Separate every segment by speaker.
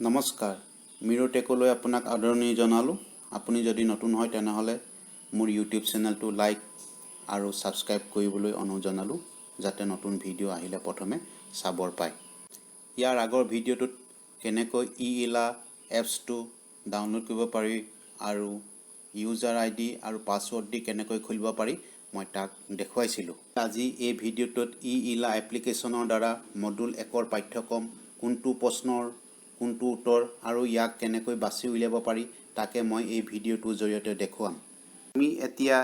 Speaker 1: নমস্কাৰ মিৰোটেকলৈ আপোনাক আদৰণি জনালোঁ। আপুনি যদি নতুন হয় তেনেহ'লে মোৰ ইউটিউব চেনেলটো লাইক আৰু ছাবস্ক্ৰাইব কৰিবলৈ অনুৰোধ জনালোঁ, যাতে নতুন ভিডিঅ' আহিলে প্ৰথমে চাবৰ পায়। ইয়াৰ আগৰ ভিডিঅ'টোত কেনেকৈ ই-ইলা এপছটো ডাউনলোড কৰিব পাৰি আৰু ইউজাৰ আইডি আৰু পাছৱৰ্ড দি কেনেকৈ খুলিব পাৰি মই তাক দেখুৱাইছিলোঁ। আজি এই ভিডিঅ'টোত ই-ইলা এপ্লিকেশ্যনৰ দ্বাৰা মডুল 1ৰ পাঠ্যক্ৰম কোনটো প্ৰশ্নৰ কোনটো উত্তৰ আৰু ইয়াক কেনেকৈ বাছি উলিয়াব পাৰি তাকে মই এই ভিডিঅ'টোৰ জৰিয়তে দেখুৱাম। আমি এতিয়া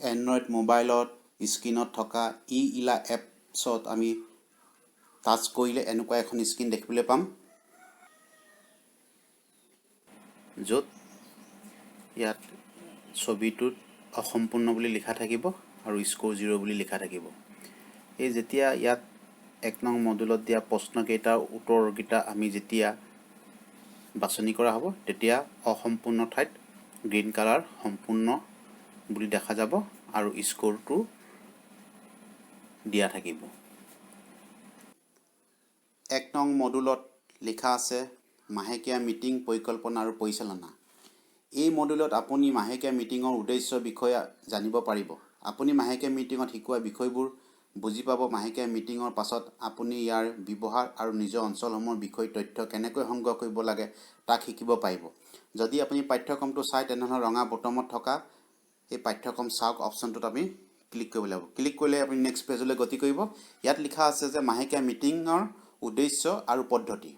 Speaker 1: এণ্ড্ৰইড মোবাইলত স্ক্ৰীনত থকা ই-ইলা এপছত আমি টাচ কৰিলে এনেকুৱা এখন স্ক্ৰীন দেখিবলৈ পাম, য'ত ইয়াত ছবিটোত অসম্পূৰ্ণ বুলি লিখা থাকিব আৰু স্ক'ৰ 0 বুলি লিখা থাকিব। এই যেতিয়া ইয়াত 1 নং মডুলত দিয়া প্ৰশ্নকেইটাৰ উত্তৰকেইটা আমি যেতিয়া বাছনি কৰা হ'ব, তেতিয়া অসম্পূৰ্ণ ঠাইত গ্ৰীণ কালাৰ সম্পূৰ্ণ বুলি দেখা যাব আৰু স্ক'ৰটো দিয়া থাকিব। 1 নং মডুলত লিখা আছে মাহেকীয়া মিটিং পৰিকল্পনা আৰু পৰিচালনা। এই মডুলত আপুনি মাহেকীয়া মিটিঙৰ উদ্দেশ্যৰ বিষয়ে জানিব পাৰিব। আপুনি মাহেকীয়া মিটিঙত শিকোৱা বিষয়বোৰ বুজি পাব। মাহেকীয়া মিটিঙৰ পাছত আপুনি ইয়াৰ ব্যৱহাৰ আৰু নিজৰ অঞ্চলসমূহৰ বিষয়ে তথ্য কেনেকৈ সংগ্ৰহ কৰিব লাগে তাক শিকিব পাৰিব। যদি আপুনি পাঠ্যক্ৰমটো চাই তেনেহ'লে ৰঙা বুটামত থকা এই পাঠ্যক্ৰম চাওক অপশ্যনটোত আমি ক্লিক কৰিব লাগিব। ক্লিক কৰিলে আপুনি নেক্সট পেজলৈ গতি কৰিব। ইয়াত লিখা আছে যে মাহেকীয়া মিটিঙৰ উদ্দেশ্য আৰু পদ্ধতি।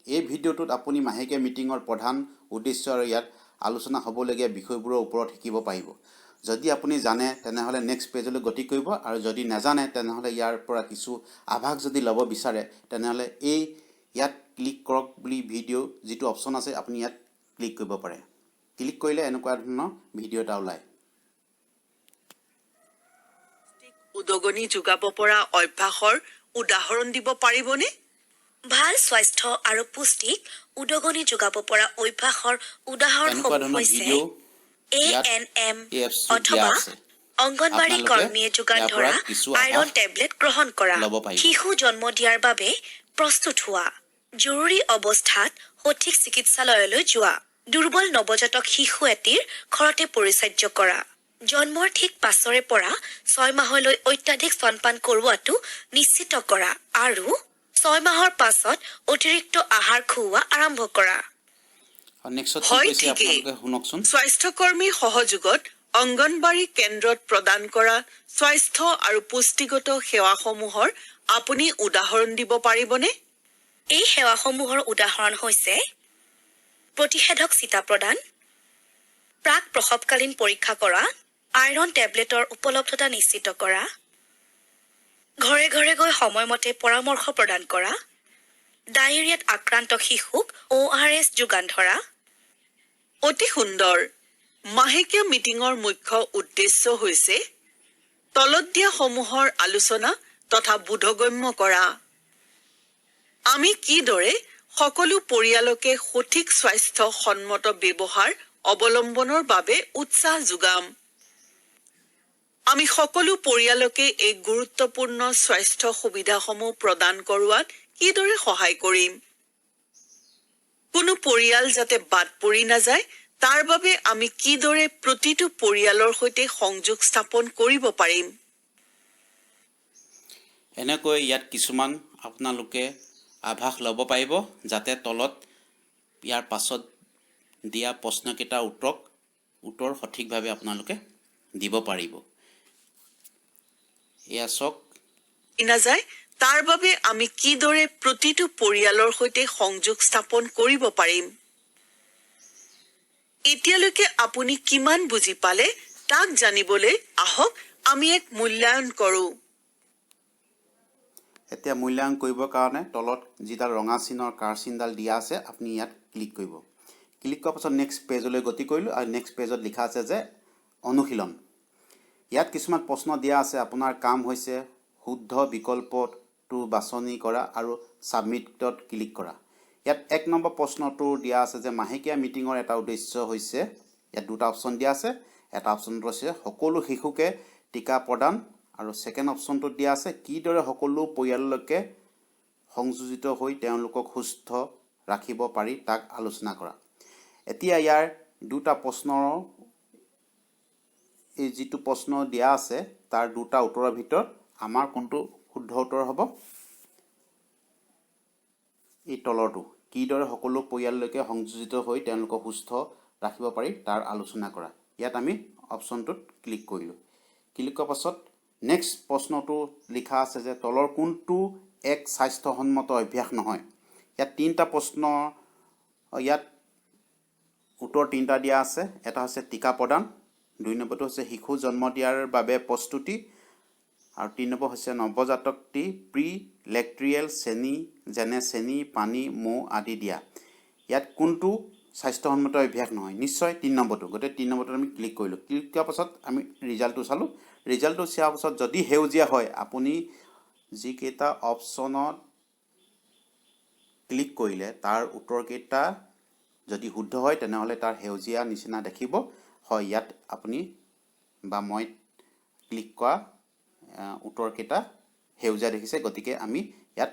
Speaker 1: এই ভিডিঅ'টোত আপুনি মাহেকীয়া মিটিঙৰ প্ৰধান উদ্দেশ্য আৰু ইয়াত আলোচনা হ'বলগীয়া বিষয়বোৰৰ ওপৰত শিকিব পাৰিব। যদি আপুনি জানে তেনেহ'লে নেক্সট পেজলৈ গতি কৰিব, আৰু যদি নাজানে তেনেহ'লে ইয়াৰ পৰা কিছু আভাস যদি ল'ব বিচাৰে তেনেহ'লে ইয়াত ক্লিক কৰক বুলি ভিডিঅ' যিটো অপশ্যন আছে আপুনি ইয়াত ক্লিক কৰিব পাৰে। ক্লিক কৰিলে এনেকুৱা ধৰণৰ ভিডিঅ' এটা ওলায়।
Speaker 2: উদগনি যোগাব পৰা অভ্যাসৰ উদাহৰণ দিব পাৰিবনে?
Speaker 3: ভাল স্বাস্থ্য আৰু পুষ্টিক উদগনি যোগাব পৰা অভ্যাসৰ উদাহৰণসমূহ হৈছে ANM অথবা অংগনবাড়ী কৰ্মীয়ে যোগান ধৰা আইৰণ টেবলেট গ্ৰহণ কৰা, শিশু জন্ম দিয়াৰ বাবে প্ৰস্তুত হোৱা, জৰুৰী অৱস্থাত সঠিক চিকিৎসালয়লৈ যোৱা, দুৰ্বল নৱজাতক শিশু এটিৰ ঘৰতে পৰিচৰ্য কৰা, জন্মৰ ঠিক পাছৰে পৰা 6 মাহলৈ অত্যাধিক স্তনপান কৰোৱাটো নিশ্চিত কৰা আৰু 6 মাহৰ পাছত অতিৰিক্ত আহাৰ খুওৱা আৰম্ভ কৰা।
Speaker 2: স্বাস্থ্যকৰ্মীৰ সহযোগত অংগনবাড়ী কেন্দ্ৰত প্ৰদান কৰা স্বাস্থ্য আৰু পুষ্টিগত সেৱাসমূহৰ আপুনি উদাহৰণ দিব পাৰিবনে?
Speaker 3: এই সেৱাসমূহৰ উদাহৰণ হৈছে প্ৰতিষেধক চিটা প্ৰদান, প্ৰাক প্ৰসৱকালীন পৰীক্ষা কৰা, আইৰণ টেবলেটৰ উপলব্ধতা নিশ্চিত কৰা, ঘৰে ঘৰে গৈ সময়মতে পৰামৰ্শ প্ৰদান কৰা, ডায়েৰিয়াত আক্ৰান্ত শিশুক ORS যোগান ধৰা।
Speaker 2: অতি সুন্দৰ। মাহেকীয়া মিটিঙৰ মুখ্য উদ্দেশ্য হৈছে তলত দিয়া সমূহৰ আলোচনা তথা বোধগম্য কৰা। আমি কিদৰে সকলো পৰিয়ালকে সঠিক স্বাস্থ্যসন্মত ব্যৱহাৰ অৱলম্বনৰ বাবে উৎসাহ যোগাম। আমি সকলো পৰিয়ালকে এই গুৰুত্বপূৰ্ণ স্বাস্থ্য সুবিধাসমূহ প্ৰদান কৰোৱাত কিদৰে সহায় কৰিম। কোনো পৰিয়াল যাতে বাদ পৰি নাযায় তাৰ বাবে আমি কিদৰে প্ৰতিটো পৰিয়ালৰ সৈতে সংযোগ স্থাপন কৰিব পাৰিম।
Speaker 1: এনেকৈ ইয়াত কিছুমান আপোনালোকে আভাস ল'ব পাৰিব, যাতে তলত ইয়াৰ পাছত দিয়া প্ৰশ্নকেইটাৰ উত্তৰ সঠিকভাৱে আপোনালোকে দিব পাৰিব। এয়া চাওক।
Speaker 2: নাযায় তাৰ বাবে আমি কিদৰে প্ৰতিটো পৰিয়ালৰ সৈতে সংযোগ স্থাপন কৰিব পাৰিম। এতিয়ালৈকে আপুনি কিমান বুজি পালে তাক জানিবলৈ আহক আমি এক মূল্যায়ন কৰোঁ।
Speaker 1: এতিয়া মূল্যায়ন কৰিবৰ কাৰণে তলত যিডাল ৰঙা চিনৰ কাৰ চিনডাল দিয়া আছে আপুনি ইয়াত ক্লিক কৰিব। ক্লিক কৰাৰ পাছত নেক্সট পেজলৈ গতি কৰিলোঁ আৰু নেক্সট পেজত লিখা আছে যে অনুশীলন। ইয়াত কিছুমান প্ৰশ্ন দিয়া আছে। আপোনাৰ কাম হৈছে শুদ্ধ বিকল্পটো বাছনি কৰা আৰু ছাবমিটত ক্লিক কৰা। ইয়াত 1 নম্বৰ প্ৰশ্নটো দিয়া আছে যে মাহেকীয়া মিটিঙৰ এটা উদ্দেশ্য হৈছে, ইয়াত দুটা অপশ্যন দিয়া আছে। এটা অপশ্যনটো হৈছে সকলো শিশুকে টিকা প্ৰদান আৰু ছেকেণ্ড অপশ্যনটোত দিয়া আছে কিদৰে সকলো পৰিয়াললৈকে সংযোজিত হৈ তেওঁলোকক সুস্থ ৰাখিব পাৰি তাক আলোচনা কৰা। এতিয়া ইয়াৰ দুটা প্ৰশ্নৰ এই যিটো প্ৰশ্ন দিয়া আছে তাৰ দুটা উত্তৰৰ ভিতৰত আমাৰ কোনটো শুদ্ধ উত্তৰ হ'ব? এই তলৰটো কিদৰে সকলো পৰিয়াললৈকে সংযোজিত হৈ তেওঁলোকক সুস্থ ৰাখিব পাৰি তাৰ আলোচনা কৰা। ইয়াত আমি অপশ্যনটোত ক্লিক কৰিলোঁ। ক্লিক কৰাৰ পাছত নেক্সট প্ৰশ্নটো লিখা আছে যে তলৰ কোনটো এক স্বাস্থ্যসন্মত অভ্যাস নহয়। ইয়াত তিনিটা প্ৰশ্ন, ইয়াত উত্তৰ তিনিটা দিয়া আছে। এটা হৈছে টিকা প্ৰদান, 2 নম্বৰটো হৈছে শিশু জন্ম দিয়াৰ বাবে প্ৰস্তুতি, আৰু 3 নম্বৰ হৈছে নৱজাতকটি প্ৰি লেক্ট্ৰিয়েল যেনে চেনি, পানী, মৌ আদি দিয়া। ইয়াত কোনটো স্বাস্থ্যসন্মত অভ্যাস নহয়? নিশ্চয় 3 নম্বৰটো। গতিকে 3 নম্বৰটোত আমি ক্লিক কৰিলোঁ। ক্লিক কৰাৰ পাছত আমি ৰিজাল্টটো চালোঁ। ৰিজাল্টটো চোৱাৰ পাছত যদি সেউজীয়া হয়, আপুনি যিকেইটা অপশ্যনত ক্লিক কৰিলে তাৰ উত্তৰকেইটা যদি শুদ্ধ হয় তেনেহ'লে তাৰ সেউজীয়া নিচিনা দেখিব। হয়, ইয়াত আপুনি বা মই ক্লিক কৰা উত্তৰকেইটা সেউজীয়া দেখিছে। গতিকে আমি ইয়াত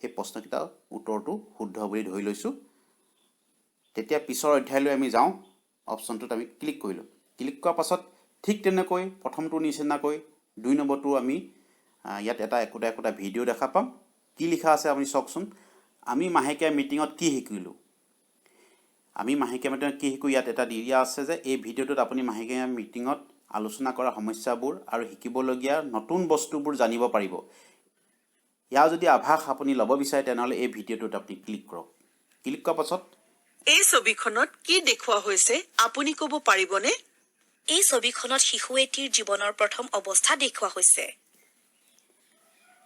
Speaker 1: সেই প্ৰশ্নকেইটা উত্তৰটো শুদ্ধ বুলি ধৰি লৈছোঁ। তেতিয়া পিছৰ অধ্যায়লৈ আমি যাওঁ। অপশ্যনটোত আমি ক্লিক কৰিলোঁ। ক্লিক কৰাৰ পাছত ঠিক তেনেকৈ প্ৰথমটোৰ নিচিনাকৈ 2 নম্বৰটো আমি ইয়াত একোটা ভিডিঅ' দেখা পাম। কি লিখা আছে আপুনি চাওকচোন। আমি মাহেকীয়া মিটিঙত কি শিকিলোঁ? আমি মাহেকীয়া মিটিঙত কি শিকোঁ ইয়াত এটা দি দিয়া আছে যে এই ভিডিঅ'টোত আপুনি মাহেকীয়া মিটিঙত আলোচনা কৰা সমস্যাবোৰ আৰু শিকিবলগীয়া নতুন বস্তুবোৰ জানিব পাৰিব। ইয়াৰ যদি আভাস আপুনি ল'ব বিচাৰে তেনেহ'লে এই ভিডিঅ'টোত আপুনি ক্লিক কৰক। ক্লিক কৰাৰ পাছত
Speaker 2: এই ছবিখনত কি দেখুওৱা হৈছে আপুনি ক'ব পাৰিবনে?
Speaker 3: এই ছবিখনত শিশু এটিৰ জীৱনৰ প্ৰথম অৱস্থা দেখুওৱা হৈছে।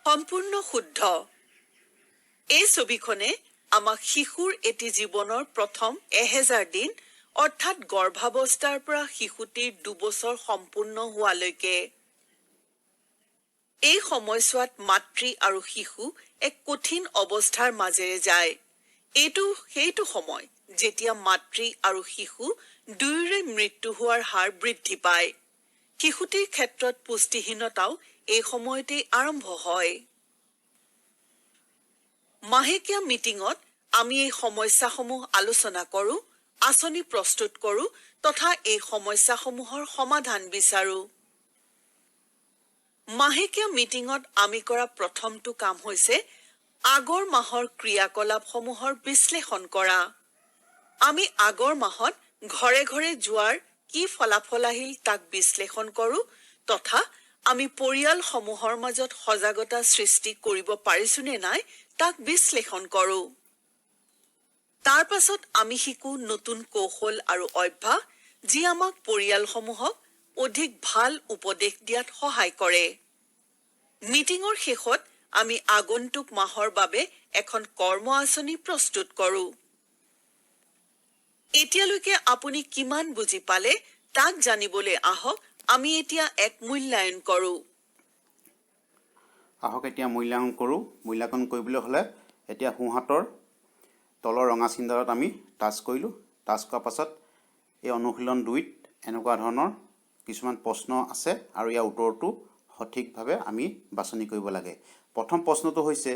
Speaker 2: সম্পূৰ্ণ শুদ্ধ। এই ছবিখনে আমাক শিশুৰ এটি জীৱনৰ প্ৰথম 1000 দিন অৰ্থাৎ গৰ্ভাৱস্থাৰ পৰা শিশুটিৰ 2 বছৰ সম্পূৰ্ণ হোৱালৈকে এই সময়ছোৱাত মাতৃ আৰু শিশু এক কঠিন অৱস্থাৰ মাজেৰে যায়। এইটো সেইটো সময় যেতিয়া মাতৃ আৰু শিশু দুয়োৰে মৃত্যু হোৱাৰ হাৰ বৃদ্ধি পায়। শিশুটিৰ ক্ষেত্ৰত পুষ্টিহীনতাও এই সময়তেই আৰম্ভ হয়। মাহেকীয়া মিটিঙত আমি এই সমস্যাসমূহ আলোচনা কৰোঁ, আঁচনি প্ৰস্তুত কৰোঁ তথা এই সমস্যাসমূহৰ সমাধান বিচাৰোঁ। মাহেকীয়া মিটিঙত আমি কৰা প্ৰথমটো কাম হৈছে আগৰ মাহৰ ক্ৰিয়াকলাপসমূহৰ বিশ্লেষণ কৰা। আমি আগৰ মাহত ঘৰে ঘৰে যোৱাৰ কি ফলাফল আহিল তাক বিশ্লেষণ কৰোঁ তথা আমি পৰিয়ালসমূহৰ মাজত সজাগতা সৃষ্টি কৰিব পাৰিছোনে নাই তাক বিশ্লেষণ কৰোঁ। তাৰ পাছত আমি শিকোঁ নতুন কৌশল আৰু অভ্যাস যি আমাক পৰিয়ালসমূহক অধিক ভাল উপদেশ দিয়াত সহায় কৰে। মিটিঙৰ শেষত আমি আগন্তুক মাহৰ বাবে এখন কৰ্ম আঁচনি প্ৰস্তুত কৰোঁ। এতিয়ালৈকে আপুনি কিমান বুজি পালে তাক জানিবলৈ আহক আমি এতিয়া এক মূল্যায়ন কৰোঁ।
Speaker 1: আহক এতিয়া মূল্যায়ন কৰোঁ। মূল্যায়ন কৰিবলৈ হ'লে এতিয়া সোঁহাতৰ তলৰ ৰঙা চিনডালত আমি টাচ কৰিলোঁ। টাচ কৰাৰ পাছত এই অনুশীলন 2ত এনেকুৱা ধৰণৰ কিছুমান প্ৰশ্ন আছে আৰু ইয়াৰ উত্তৰটো সঠিকভাৱে আমি বাছনি কৰিব লাগে। প্ৰথম প্ৰশ্নটো হৈছে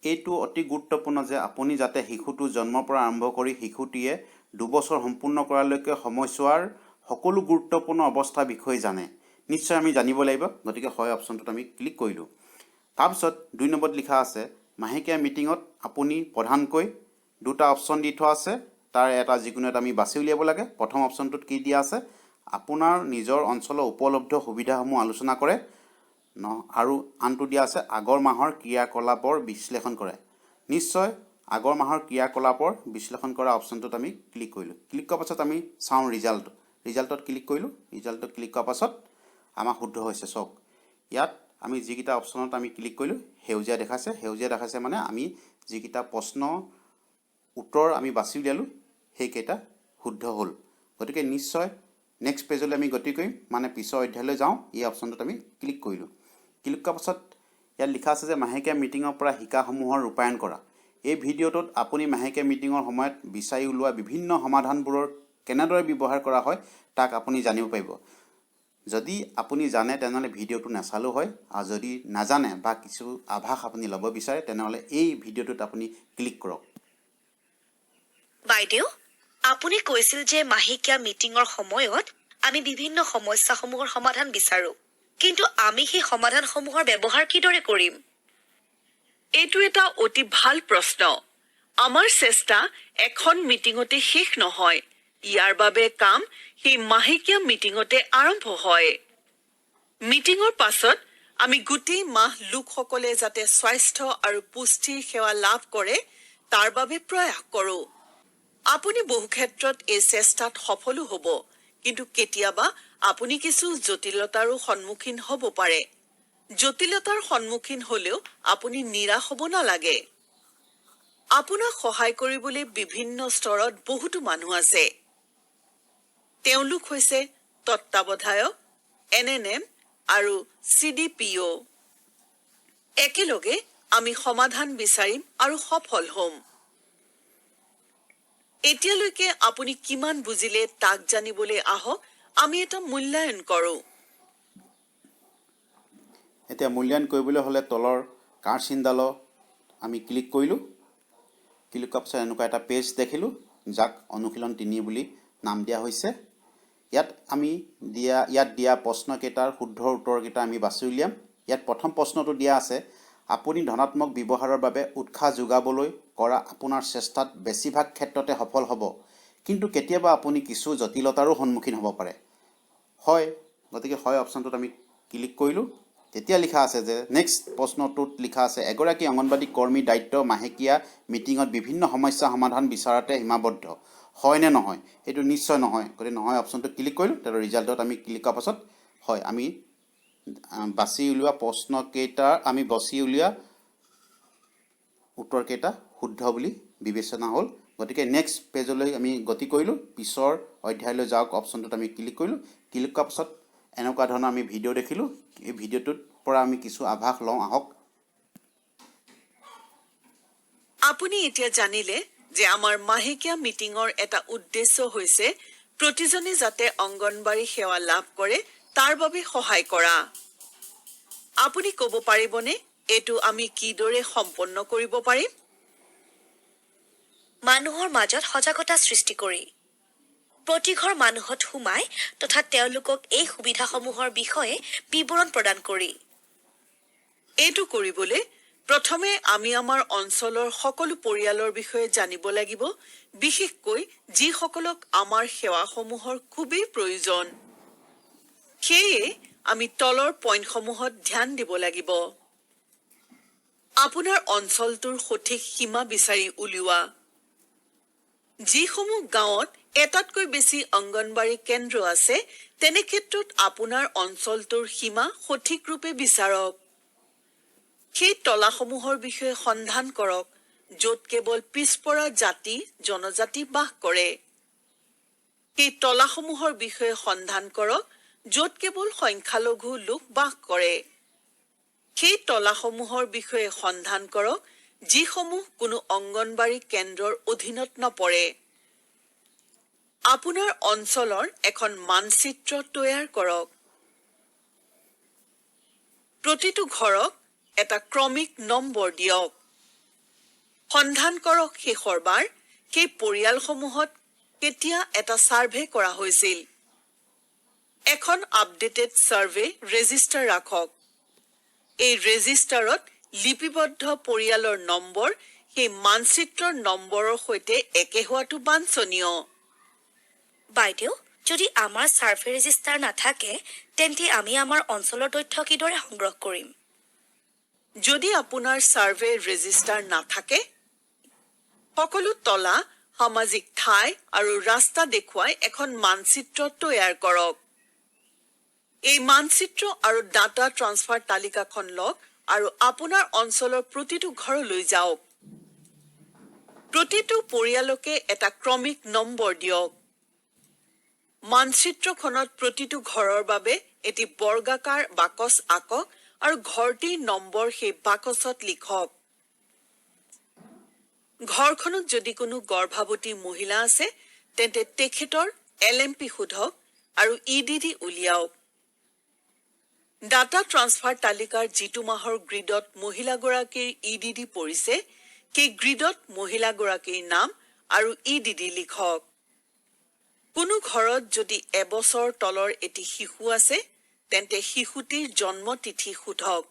Speaker 1: এইটো অতি গুৰুত্বপূৰ্ণ যে আপুনি যাতে শিশুটো জন্মৰ পৰা আৰম্ভ কৰি শিশুটিয়ে 2 বছৰ সম্পূৰ্ণ কৰালৈকে সময়ছোৱাৰ সকলো গুৰুত্বপূৰ্ণ অৱস্থাৰ বিষয়ে জানে। নিশ্চয় আমি জানিব লাগিব। গতিকে হয় অপশ্যনটোত আমি ক্লিক কৰিলোঁ। তাৰপিছত 2 নম্বৰত লিখা আছে মাহেকীয়া মিটিঙত আপুনি প্ৰধানকৈ 2টা অপশ্যন দি থোৱা আছে। তাৰ এটা যিকোনো এটা আমি বাছি উলিয়াব লাগে। প্ৰথম অপশ্যনটোত কি দিয়া আছে আপোনাৰ নিজৰ অঞ্চলৰ উপলব্ধ সুবিধাসমূহ আলোচনা কৰে আৰু আনটো দিয়া আছে আগৰ মাহৰ ক্ৰিয়াকলাপৰ বিশ্লেষণ কৰে। নিশ্চয় আগৰ মাহৰ ক্ৰিয়াকলাপৰ বিশ্লেষণ কৰা অপশ্যনটোত আমি ক্লিক কৰিলোঁ। ক্লিক কৰাৰ পাছত আমি চাওঁ ৰিজাল্টত ক্লিক কৰিলোঁ। ৰিজাল্টত ক্লিক কৰাৰ পাছত আমাৰ শুদ্ধ হৈছে। চাওক ইয়াত আমি যিকেইটা অপশ্যনত আমি ক্লিক কৰিলোঁ সেউজীয়া দেখাইছে। সেউজীয়া দেখাইছে মানে আমি যিকেইটা প্ৰশ্ন উত্তৰ আমি বাছি উলিয়ালোঁ সেইকেইটা শুদ্ধ হ'ল। গতিকে নিশ্চয় নেক্সট পেজলৈ আমি গতি কৰিম, মানে পিছৰ অধ্যায়লৈ যাওঁ। এই অপশ্যনটোত আমি ক্লিক কৰিলোঁ। ক্লিক কৰাৰ পাছত ইয়াত লিখা আছে যে মাহেকীয়া মিটিঙৰ পৰা শিকাসমূহৰ ৰূপায়ণ কৰা। এই ভিডিঅ'টোত আপুনি মাহেকীয়া মিটিঙৰ সময়ত বিচাৰি উলিওৱা বিভিন্ন সমাধানবোৰৰ কেনেদৰে ব্যৱহাৰ কৰা হয় তাক আপুনি জানিব পাৰিব। যদি আপুনি জানে তেনেহ'লে ভিডিঅ'টো নাচালেও হয়, আৰু যদি নাজানে বা কিছু আভাস আপুনি ল'ব বিচাৰে তেনেহ'লে এই ভিডিঅ'টোত আপুনি ক্লিক কৰক।
Speaker 3: বাইদেউ, আপুনি কৈছিল যে মাহেকীয়া মিটিঙৰ সময়ত আমি বিভিন্ন সমস্যাসমূহৰ সমাধান বিচাৰো। কিন্তু আমি সেই সমাধানসমূহৰ ব্যৱহাৰ কিদৰে কৰিম?
Speaker 2: এইটো এটা অতি ভাল প্ৰশ্ন। আমাৰ চেষ্টা এখন মিটিঙতে শেষ নহয়। ইয়াৰ বাবে কাম সেই মাহেকীয়া মিটিঙতে আৰম্ভ হয়। মিটিঙৰ পাছত আমি গোটেই মাহ লোকসকলে যাতে স্বাস্থ্য আৰু পুষ্টিৰ সেৱা লাভ কৰে তাৰ বাবে প্ৰয়াস কৰোঁ। আপুনি বহু ক্ষেত্ৰত এই চেষ্টাত সফলো হ'ব, কিন্তু কেতিয়াবা আপুনি কিছু জটিলতাৰো সন্মুখীন হ'ব পাৰে। জটিলতাৰ সন্মুখীন হ'লেও আপুনি নিৰাশ হ'ব নালাগে। আপোনাক সহায় কৰিবলৈ বিভিন্ন স্তৰত বহুতো মানুহ আছে। তেওঁলোক হৈছে তত্ত্বাৱধায়ক, NNM আৰু CDPO। একেলগে আমি সমাধান বিচাৰিম আৰু সফল হ'ম। এতিয়ালৈকে আপুনি কিমান বুজিলে তাক জানিবলৈ আহক, আমি এটা মূল্যায়ন কৰোঁ।
Speaker 1: এতিয়া মূল্যায়ন কৰিবলৈ হ'লে তলৰ কাৰ চিনডালত আমি ক্লিক কৰিলোঁ। ক্লিক কৰাৰ পিছত এনেকুৱা এটা পেজ দেখিলোঁ, যাক অনুশীলন 3 বুলি নাম দিয়া হৈছে। ইয়াত দিয়া প্ৰশ্নকেইটাৰ শুদ্ধ উত্তৰকেইটা আমি বাছি উলিয়াম। ইয়াত প্ৰথম প্ৰশ্নটো দিয়া আছে, আপুনি ধনাত্মক ব্যৱহাৰৰ বাবে উৎসাহ যোগাবলৈ কৰা আপোনাৰ চেষ্টাত বেছিভাগ ক্ষেত্ৰতে সফল হ'ব, কিন্তু কেতিয়াবা আপুনি কিছু জটিলতাৰো সন্মুখীন হ'ব পাৰে। হয়, গতিকে হয় অপশ্যনটোত আমি ক্লিক কৰিলোঁ। তেতিয়া লিখা আছে যে নেক্সট প্ৰশ্নটোত লিখা আছে, এগৰাকী অংগনবাড়ী কৰ্মীৰ দায়িত্ব মাহেকীয়া মিটিঙত বিভিন্ন সমস্যা সমাধান বিচৰাতে সীমাবদ্ধ। হয় নে নহয়? এইটো নিশ্চয় নহয়। গতিকে নহয় অপশ্যনটো ক্লিক কৰিলোঁ। তাৰ ৰিজাল্টত আমি ক্লিক কৰাৰ পাছত হয়, আমি বাছি উলিওৱা উত্তৰকেইটা শুদ্ধ বুলি বিবেচনা হ'ল। গতিকে নেক্সট পেজলৈ আমি গতি কৰিলোঁ। পিছৰ অধ্যায়লৈ যাওক অপশ্যনটোত আমি ক্লিক কৰিলোঁ। ক্লিক কৰাৰ পাছত এনেকুৱা ধৰণৰ আমি ভিডিঅ' দেখিলোঁ। এই ভিডিঅ'টোৰ পৰা আমি কিছু আভাস লওঁ আহক।
Speaker 2: আপুনি এতিয়া জানিলে যে আমাৰ মাহেকীয়া মিটিঙৰ এটা উদ্দেশ্য হৈছে প্ৰতিজনে যাতে অংগনবাড়ী সেৱা লাভ কৰে তাৰ বাবে সহায় কৰা। আপুনি ক'ব পাৰিবনে এইটো আমি কিদৰে সম্পন্ন কৰিব পাৰিম?
Speaker 3: মানুহৰ মাজত সজাগতা সৃষ্টি কৰি, প্ৰতিঘৰ মানুহত সোমাই তথা তেওঁলোকক এই সুবিধাসমূহৰ বিষয়ে বিৱৰণ প্ৰদান কৰি।
Speaker 2: এইটো কৰিবলৈ প্ৰথমে আমি আমাৰ অঞ্চলৰ সকলো পৰিয়ালৰ বিষয়ে জানিব লাগিব, বিশেষকৈ যিসকলক আমাৰ সেৱাসমূহৰ খুবেই প্ৰয়োজন। সেয়ে আমি তলৰ পইণ্টসমূহত ধ্যান দিব লাগিব। আপোনাৰ অঞ্চলটোৰ সঠিক সীমা বিচাৰি উলিওৱা। যিসমূহ গাঁৱত এটাতকৈ বেছি অংগনবাড়ী কেন্দ্ৰ আছে, তেনে ক্ষেত্ৰত আপোনাৰ অঞ্চলটোৰ সীমা সঠিক ৰূপে বিচাৰক। সেই তলাসমূহৰ বিষয়ে সন্ধান কৰক, য'ত কেৱল পিছপৰা জাতি জনজাতি বাস কৰে। সেই তলাসমূহৰ বিষয়ে সন্ধান কৰক, য'ত কেৱল সংখ্যালঘু লোক বাস কৰে। সেই তলাসমূহৰ বিষয়ে সন্ধান কৰক, যিসমূহ কোনো অংগনবাড়ী কেন্দ্ৰৰ অধীনত নপৰে। আপোনাৰ অঞ্চলৰ এখন মানচিত্ৰ তৈয়াৰ কৰক। প্ৰতিটো ঘৰক এটা ক্ৰমিক নম্বৰ দিয়ক। সন্ধান কৰক শেষৰবাৰ সেই পৰিয়ালসমূহত কেতিয়া এটা ছাৰ্ভে কৰা হৈছিল। এখন আপডেটেড ছাৰ্ভে ৰেজিষ্টাৰ ৰাখক। এই ৰেজিষ্টাৰত লিপিবদ্ধ পৰিয়ালৰ নম্বৰ সেই মানচিত্ৰৰ নম্বৰৰ সৈতে একে হোৱাটো বাঞ্ছনীয়।
Speaker 3: বাইদেউ, যদি আমাৰ ছাৰ্ভে ৰেজিষ্টাৰ নাথাকে, তেন্তে আমি আমাৰ অঞ্চলৰ তথ্য কিদৰে সংগ্ৰহ কৰিম?
Speaker 2: যদি আপোনাৰ ছাৰ্ভে ৰেজিষ্টাৰ নাথাকে, সকলো তলা, সামাজিক ঠাই আৰু ৰাস্তা দেখুৱাই এখন মানচিত্ৰ তৈয়াৰ কৰক। এই মানচিত্ৰ আৰু ডাটা ট্ৰান্সফাৰ তালিকাখন লওক আৰু আপোনাৰ অঞ্চলৰ প্ৰতিটো ঘৰলৈ যাওক। প্ৰতিটো পৰিয়ালকে এটা ক্ৰমিক নম্বৰ দিয়ক। মানচিত্ৰখনত প্ৰতিটো ঘৰৰ বাবে এটি বৰ্গাকাৰ বাকচ আঁকক আৰু ঘৰটিৰ নম্বৰ সেই বাকচত লিখক। ঘৰখনত যদি কোনো গৰ্ভৱতী মহিলা আছে, তেন্তে তেখেতৰ LMP সোধক আৰু EDD উলিয়াওক। ডাটা ট্ৰান্সফাৰ তালিকাৰ যিটো মাহৰ গ্ৰিডত মহিলাগৰাকীৰ EDD পৰিছে, সেই গ্ৰিডত মহিলাগৰাকীৰ নাম আৰু EDD লিখক। কোনো ঘৰত যদি এবছৰ তলৰ এটি শিশু আছে তেন্তে শিশুটিৰ জন্ম তিথি সোধক।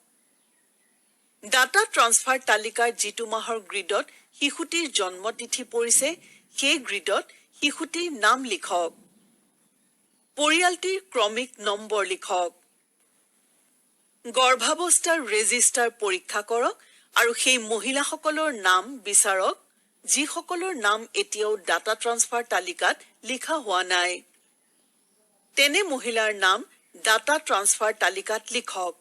Speaker 2: ডাটা ট্ৰান্সফাৰ তালিকাৰ যিটো মাহৰ গ্ৰিডত শিশুটিৰ জন্ম তিথি পৰিছে সেই গ্ৰিডত শিশুটিৰ নাম লিখক। পৰিয়ালটিৰ ক্ৰমিক নম্বৰ লিখক। গৰ্ভাৱস্থাৰ ৰেজিষ্টাৰ পৰীক্ষা কৰক আৰু সেই মহিলাসকলৰ নাম বিচাৰক যিসকলৰ নাম এতিয়াও ডাটা ট্ৰান্সফাৰ তালিকাত লিখা হোৱা নাই। তেনে মহিলাৰ নাম ডাটা ট্ৰান্সফাৰ তালিকাত লিখক।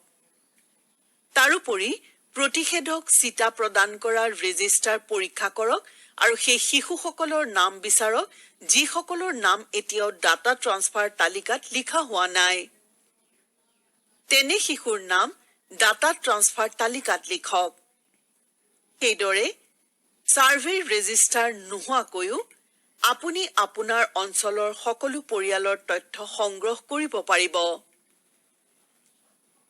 Speaker 2: তাৰোপৰি প্ৰতিষেধক চিটা প্ৰদান কৰাৰ ৰেজিষ্টাৰ পৰীক্ষা কৰক আৰু সেই শিশুসকলৰ নাম বিচাৰক যিসকলৰ নাম এতিয়াও ডাটা ট্ৰান্সফাৰ তালিকাত লিখা হোৱা নাই। তেনে শিশুৰ নাম ডাটা ট্ৰান্সফাৰ তালিকাত লিখক। সেইদৰে ছাৰ্ভেৰ ৰেজিষ্টাৰ নোহোৱাকৈও আপুনি আপোনাৰ অঞ্চলৰ সকলো পৰিয়ালৰ তথ্য সংগ্ৰহ কৰিব পাৰিব।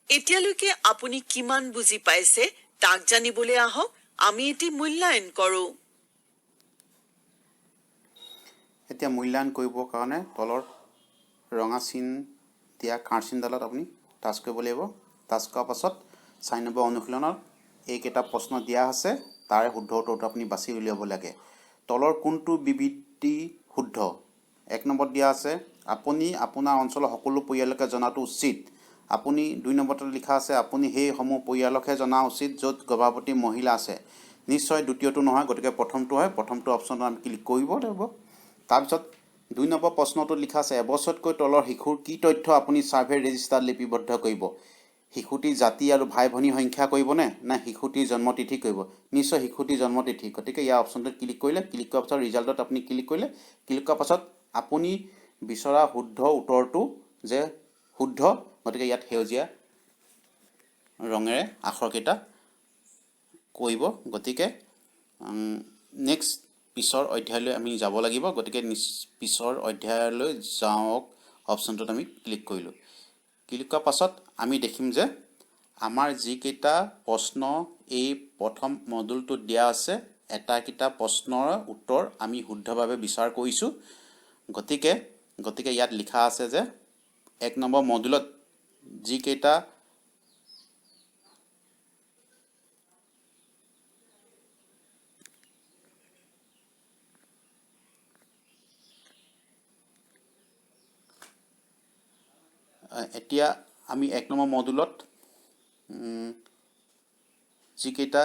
Speaker 2: এতিয়ালৈকে আপুনি কিমান বুজি পাইছে তাক জানিবলৈ আহক আমি এটি মূল্যায়ন কৰোঁ।
Speaker 1: এতিয়া মূল্যায়ন কৰিবৰ কাৰণে তলৰ ৰঙা চিন দিয়া কাঁড় চিনডালত আপুনি টাচ কৰিব লাগিব। টাচ কৰাৰ পাছত 4 নম্বৰ অনুশীলনত এইকেইটা প্ৰশ্ন দিয়া আছে তাৰে শুদ্ধ উত্তৰটো আপুনি বাছি উলিয়াব লাগে। তলৰ কোনটো বিবৃতি শুদ্ধ? 1 নম্বৰত দিয়া আছে আপুনি আপোনাৰ অঞ্চলৰ সকলো পৰিয়ালকে জনাটো উচিত। আপুনি 2 নম্বৰতে লিখা আছে আপুনি সেইসমূহ পৰিয়ালকহে জনা উচিত য'ত গৰ্ভৱতী মহিলা আছে। নিশ্চয় দ্বিতীয়টো নহয়, গতিকে প্ৰথমটো হয়। প্ৰথমটো অপশ্যনত আমি ক্লিক কৰিব লাগিব। তাৰপিছত 2 নম্বৰ প্ৰশ্নটোত লিখা আছে এবছৰতকৈ তলৰ শিশুৰ কি তথ্য আপুনি ছাৰ্ভে ৰেজিষ্টাৰত লিপিবদ্ধ কৰিব? শিশুটিৰ জাতি আৰু ভাই ভনী সংখ্যা কৰিবনে নে শিশুটিৰ জন্মতিথি কৰিব? নিশ্চয় শিশুটিৰ জন্মতিথি। গতিকে ইয়াৰ অপশ্যনটোত ক্লিক কৰিলে, ক্লিক কৰাৰ পাছত ৰিজাল্টত আপুনি ক্লিক কৰিলে, ক্লিক কৰাৰ পাছত আপুনি বিচৰা শুদ্ধ উত্তৰটো যে শুদ্ধ, গতিকে ইয়াত সেউজীয়া ৰঙেৰে আখৰকেইটা কৰিব। গতিকে নেক্সট পিছৰ অধ্যায়লৈ আমি যাব লাগিব। গতিকে পিছৰ অধ্যায়লৈ যাওক অপশ্যনটোত আমি ক্লিক কৰিলোঁ। ক্লিক কৰাৰ পাছত আমি দেখিম যে আমাৰ যিকেইটা প্ৰশ্ন এই প্ৰথম মডুলটোত দিয়া আছে এটাকেইটা প্ৰশ্নৰ উত্তৰ আমি শুদ্ধভাৱে বিচাৰ কৰিছোঁ। গতিকে ইয়াত লিখা আছে যে 1 নম্বৰ মডুলত যিকেইটা এতিয়া আমি 1 নম্বৰ মডুলত যিকেইটা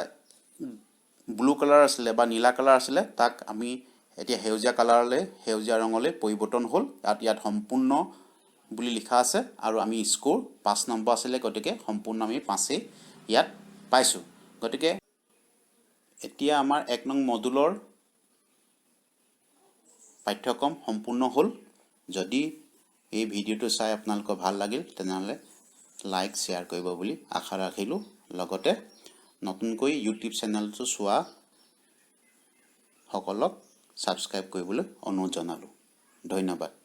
Speaker 1: ব্লু কালাৰ আছিলে বা নীলা কালাৰ আছিলে তাক আমি এতিয়া সেউজীয়া কালাৰলৈ, সেউজীয়া ৰঙলৈ পৰিৱৰ্তন হ'ল। ইয়াত সম্পূৰ্ণ বুলি লিখা আছে আৰু আমি স্ক'ৰ 5 নম্বৰ আছিলে, গতিকে সম্পূৰ্ণ আমি 5 ইয়াত পাইছোঁ। গতিকে এতিয়া আমাৰ 1 নং মডুলৰ পাঠ্যক্ৰম সম্পূৰ্ণ হ'ল। যদি এই ভিডিঅ'টো চাই আপোনালোকৰ ভাল লাগিল তেনেহ'লে লাইক শ্বেয়াৰ কৰিব বুলি আশা ৰাখিলোঁ। লগতে নতুনকৈ ইউটিউব চেনেলটো চোৱা সকলক ছাবস্ক্ৰাইব কৰিবলৈ অনুৰোধ জনালোঁ। ধন্যবাদ।